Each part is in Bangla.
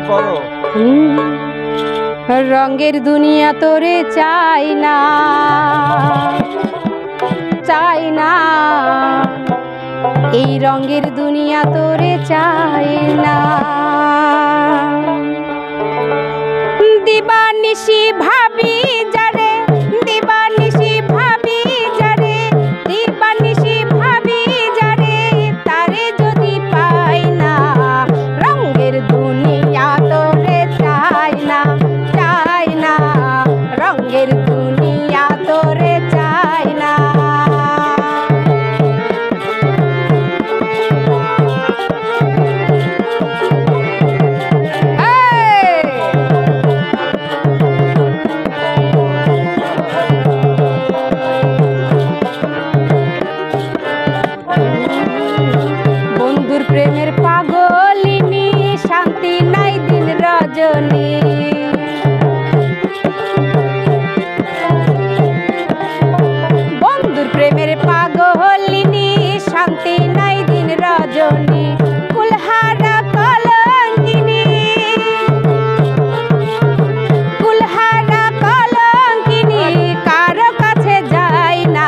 করো। রঙের দুনিয়া তোরে চাই না, চাই না, এই রঙের দুনিয়া তোরে চাই না। দিবানিশি ভাবি যারে, দিবানিশি ভাবি যারে, দিবানিশি ভাবি যারে, তারে যদি পাই না, রঙের দুনিয়া তোরে চাই না, চাই না, রঙের দুনিয়া তোরে চাই না। বন্ধুর প্রেমের পাগলিনী, শান্তি নাই দিন রজনী, বন্ধুর প্রেমের পাগলিনী, শান্তি নাই দিন রজনী, কুলহারা কলঙ্কিনী, কুলহারা কলঙ্কিনী, কারো কাছে যাই না,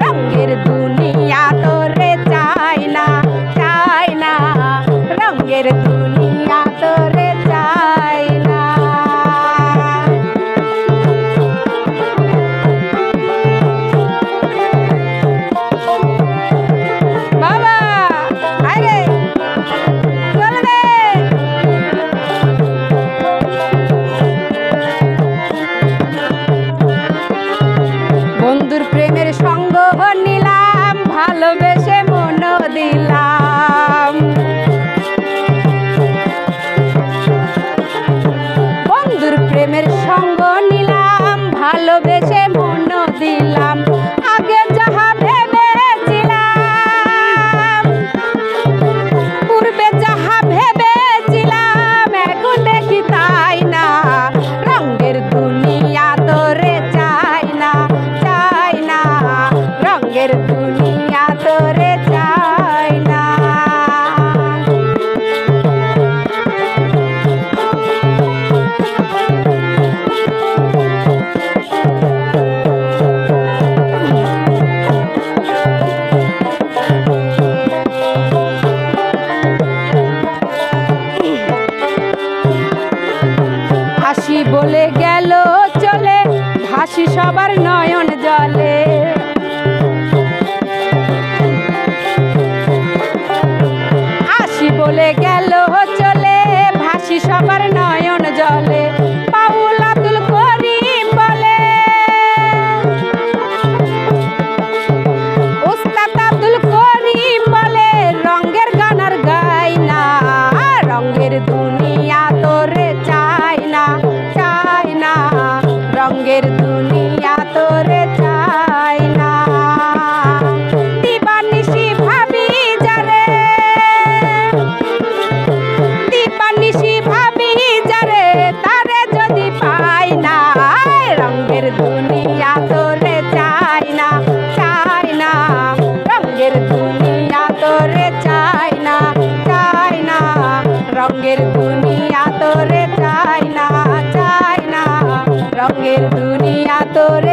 রঙের দুনিয়া তোরে চাই না, চাই না, রঙের দুনিয়া তোরে চাই না। বাবা আরে চলবে। বন্ধুর প্রেমের সঙ্গ নিলাম, ভালোবেসে মন দিলাম, বন্ধুর প্রেমের সঙ্গ নিলাম, ভালোবেসে মন দিলাম, আগে যাহা ভেবেছিলাম, পূর্বে যাহা ভেবেছিলাম, এখন দেখি তাই না, রঙের দুনিয়া তোরে চাই না, চাই না, রঙের দুনিয়া তোরে চাই না। হাসি বলে গেল চলে, হাসি সবার নয়ন জলে, হাসি বলে গেল চলে, ভাসি সবার নয়ন জলে, পাউল আব্দুল করিম বলে, উস্তাদ আব্দুল করিম বলে, রঙের গান আর গাই না, রঙের দুনিয়া তোরে চাই না, চাই না, রঙের দুনিয়া তোরে চাই না। দিবানিশি ভাবি যারে, দিবানিশি ভাবি যারে, তারে যদি পাই না, রঙের দুনিয়া তোরে চাই না, চাই না, রঙের দুনিয়া তোরে চাই না, চাই না, রঙের দুনিয়া তোরে চাই না, চাই না, রঙের দুনিয়া তোরে